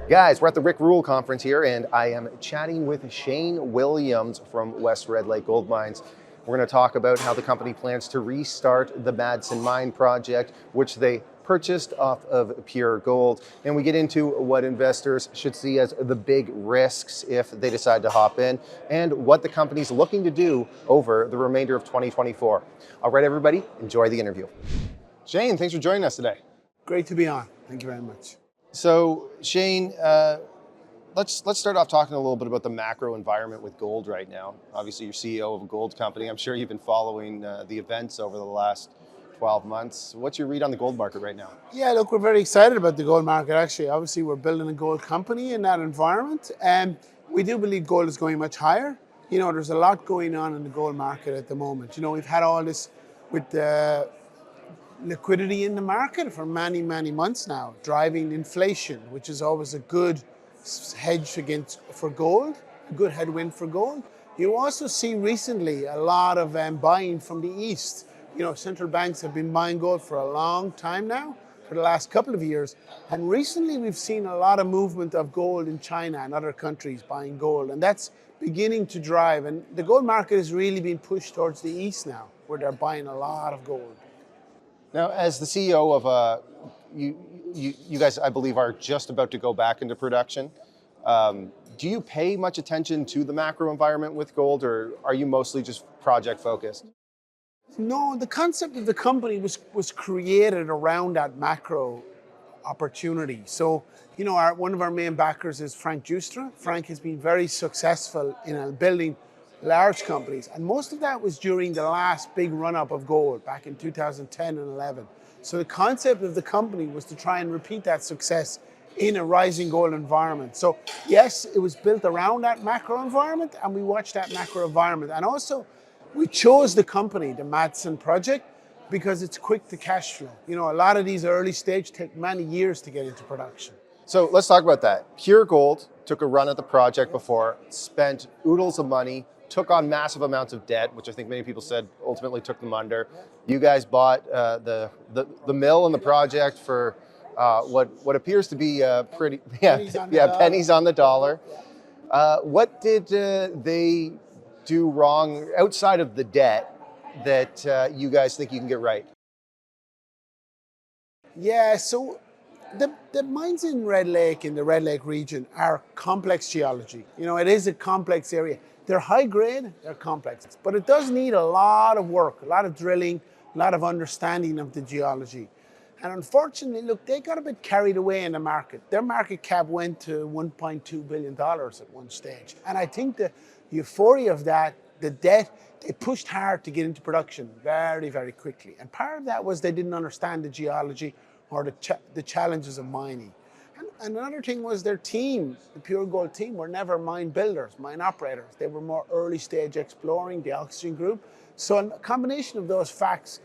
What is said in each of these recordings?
Guys, we're at the Rick Rule conference here, and I am chatting with Shane Williams from West Red Lake Gold Mines. We're going to talk about how the company plans to restart the Madsen Mine project, which they purchased off of Pure Gold. And we get into what investors should see as the big risks if they decide to hop in, and what the company's looking to do over the remainder of 2024. All right, everybody, enjoy the interview. Shane, thanks for joining us today. Great to be on. Thank you very much. So, Shane, let's start off talking a little bit about the macro environment with gold right now. Obviously, you're CEO of a gold company. I'm sure you've been following the events over the last 12 months. What's your read on the gold market right now? Yeah, look, we're very excited about the gold market, actually. Obviously, we're building a gold company in that environment, and we do believe gold is going much higher. You know, there's a lot going on in the gold market at the moment. You know, we've had all this with the liquidity in the market for many, many months now, driving inflation, which is always a good hedge for gold, a good headwind for gold. You also see recently a lot of buying from the East. You know, central banks have been buying gold for a long time now, for the last couple of years. And recently we've seen a lot of movement of gold in China and other countries buying gold. And that's beginning to drive. And the gold market is really being pushed towards the East now, where they're buying a lot of gold. Now, as the CEO of you guys, I believe, are just about to go back into production. Do you pay much attention to the macro environment with gold, or are you mostly just project focused? No, the concept of the company was created around that macro opportunity. So, you know, one of our main backers is Frank Justra. Frank has been very successful in building large companies, and most of that was during the last big run-up of gold back in 2010 and 11. So the concept of the company was to try and repeat that success in a rising gold environment. So yes, it was built around that macro environment, and we watched that macro environment. And also, we chose the company, the Madsen project, because it's quick to cash flow. You know, a lot of these early stage take many years to get into production. So let's talk about that. Pure Gold took a run at the project before, spent oodles of money, took on massive amounts of debt, which I think many people said ultimately took them under. You guys bought the mill and the project for what appears to be pretty pennies on the dollar. What did they do wrong outside of the debt that you guys think you can get right? Yeah, so the mines in Red Lake, in the Red Lake region, are complex geology. You know, it is a complex area. They're high grade, they're complex, but it does need a lot of work, a lot of drilling, a lot of understanding of the geology. And unfortunately, look, they got a bit carried away in the market. Their market cap went to $1.2 billion at one stage. And I think the euphoria of that, the debt, they pushed hard to get into production very, very quickly. And part of that was they didn't understand the geology or the challenges of mining. And another thing was their team, the Pure Gold team, were never mine builders, mine operators. They were more early stage exploring, the Oxygen Group. So a combination of those facts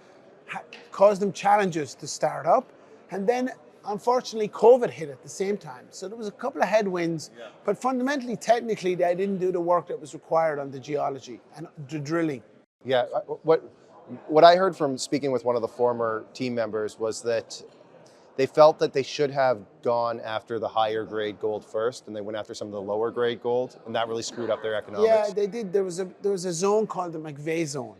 caused them challenges to start up. And then, unfortunately, COVID hit at the same time. So there was a couple of headwinds, but fundamentally, technically, they didn't do the work that was required on the geology and the drilling. Yeah, what I heard from speaking with one of the former team members was that they felt that they should have gone after the higher grade gold first, and they went after some of the lower grade gold, and that really screwed up their economics. Yeah, they did. There was a zone called the McVeigh zone.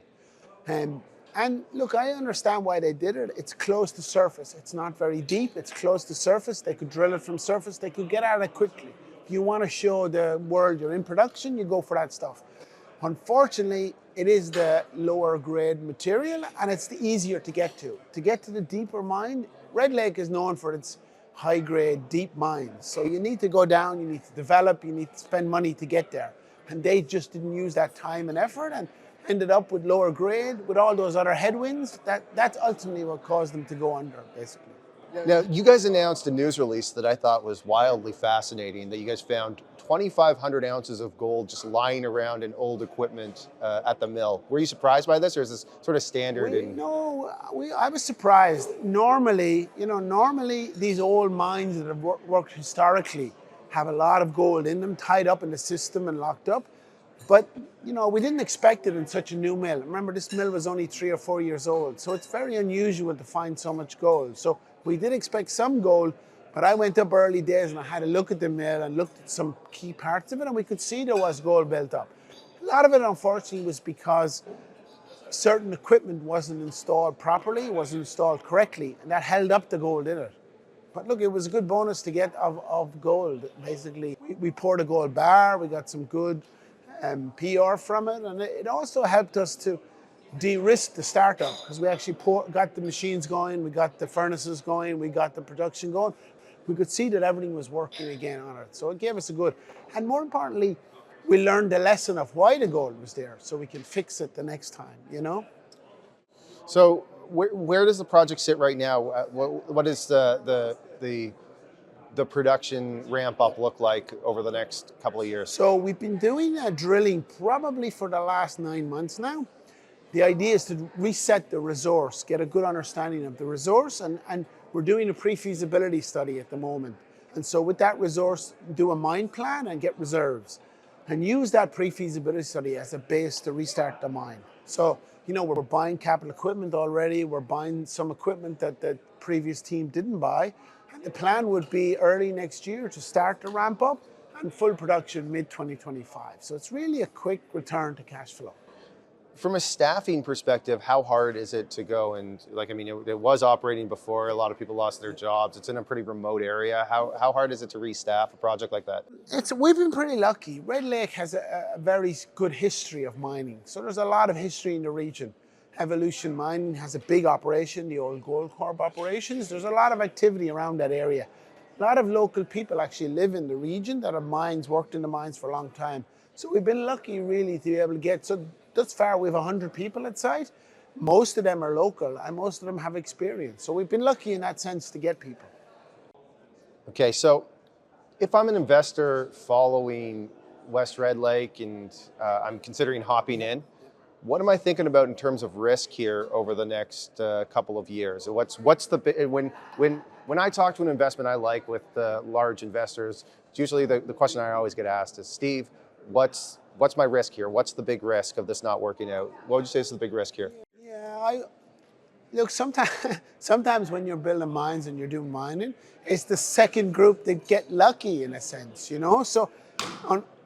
And look, I understand why they did it. It's close to surface. It's not very deep. It's close to surface. They could drill it from surface. They could get at it quickly. If you want to show the world you're in production, you go for that stuff. Unfortunately, it is the lower grade material, and it's the easier to get to. To get to the deeper mine, Red Lake is known for its high grade, deep mines. So you need to go down, you need to develop, you need to spend money to get there. And they just didn't use that time and effort, and ended up with lower grade, with all those other headwinds. That's ultimately what caused them to go under, basically. Now, you guys announced a news release that I thought was wildly fascinating, that you guys found 2,500 ounces of gold just lying around in old equipment at the mill. Were you surprised by this, or is this sort of standard? I was surprised. Normally, these old mines that have worked historically have a lot of gold in them, tied up in the system and locked up. But, we didn't expect it in such a new mill. Remember, this mill was only 3 or 4 years old, so it's very unusual to find so much gold. So we did expect some gold, But I went up early days and I had a look at the mill and looked at some key parts of it, and we could see there was gold built up. A lot of it, unfortunately, was because certain equipment wasn't installed properly, wasn't installed correctly, and that held up the gold in it. But look, it was a good bonus to get of gold, basically. We poured a gold bar, we got some good PR from it, and it also helped us to de-risk the startup, because we actually got the machines going, we got the furnaces going, we got the production going. We could see that everything was working again on it. So it gave us a good, and more importantly, we learned the lesson of why the gold was there, so we can fix it the next time, you know? So where does the project sit right now? What is the production ramp up look like over the next couple of years? So we've been doing drilling probably for the last 9 months now. The idea is to reset the resource, get a good understanding of the resource, and we're doing a pre-feasibility study at the moment. And so with that resource, do a mine plan and get reserves, and use that pre-feasibility study as a base to restart the mine. So, you know, we're buying capital equipment already, we're buying some equipment that the previous team didn't buy, and the plan would be early next year to start the ramp up and full production mid-2025. So it's really a quick return to cash flow. From a staffing perspective, how hard is it to go and, like, I mean, it was operating before, a lot of people lost their jobs, it's in a pretty remote area. How hard is it to restaff a project like that? We've been pretty lucky. Red Lake has a very good history of mining. So there's a lot of history in the region. Evolution Mining has a big operation, the old Goldcorp operations. There's a lot of activity around that area. A lot of local people actually live in the region that have mines, worked in the mines for a long time. So we've been lucky really to be able to get, so thus far we have 100 people at site. Most of them are local and most of them have experience. So we've been lucky in that sense to get people. Okay, so if I'm an investor following West Red Lake and I'm considering hopping in, what am I thinking about in terms of risk here over the next couple of years? What's the when I talk to an investment I like with large investors, it's usually the question I always get asked is, Steve, what's my risk here? What's the big risk of this not working out? What would you say is the big risk here? Yeah, look, sometimes when you're building mines and you're doing mining, it's the second group that get lucky in a sense, you know? So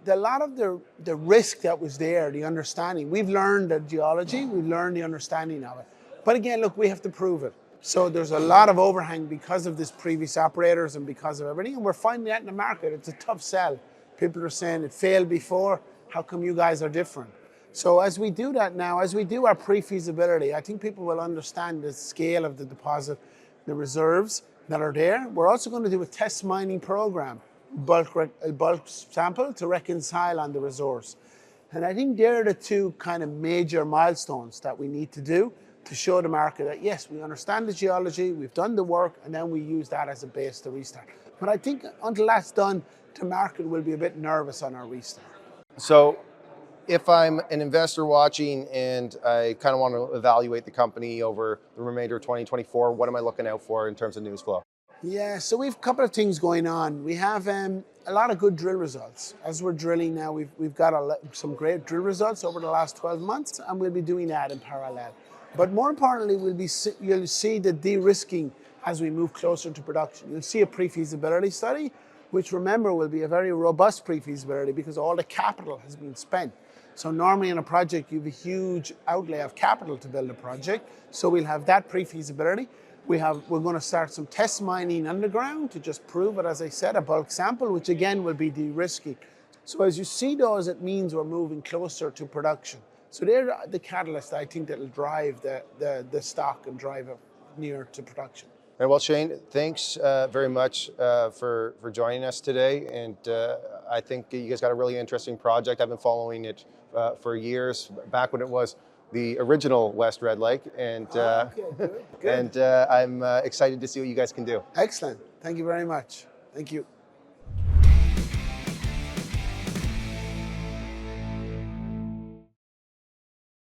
a lot of the risk that was there, the understanding, we've learned the geology, we've learned the understanding of it. But again, look, we have to prove it. So there's a lot of overhang because of this previous operators and because of everything, and we're finding that in the market. It's a tough sell. People are saying it failed before, how come you guys are different? So as we do that now, as we do our pre-feasibility, I think people will understand the scale of the deposit, the reserves that are there. We're also going to do a test mining program, a bulk sample to reconcile on the resource. And I think they're the two kind of major milestones that we need to do to show the market that yes, we understand the geology, we've done the work, and then we use that as a base to restart. But I think until that's done, the market will be a bit nervous on our restart. So if I'm an investor watching and I kind of want to evaluate the company over the remainder of 2024, what am I looking out for in terms of news flow? Yeah, so we've a couple of things going on. We have a lot of good drill results. As we're drilling now, we've got some great drill results over the last 12 months, and we'll be doing that in parallel. But more importantly, you'll see the de-risking as we move closer to production. You'll see a pre-feasibility study, which, remember, will be a very robust pre-feasibility because all the capital has been spent. So normally in a project, you have a huge outlay of capital to build a project. So we'll have that pre-feasibility. We're going to start some test mining underground to just prove it, as I said, a bulk sample, which again will be de-risking. So as you see those, it means we're moving closer to production. So they're the catalyst, I think, that will drive the stock and drive it near to production. Well, Shane, thanks very much for joining us today. And I think you guys got a really interesting project. I've been following it for years, back when it was the original West Red Lake. And, good. and I'm excited to see what you guys can do. Excellent. Thank you very much. Thank you.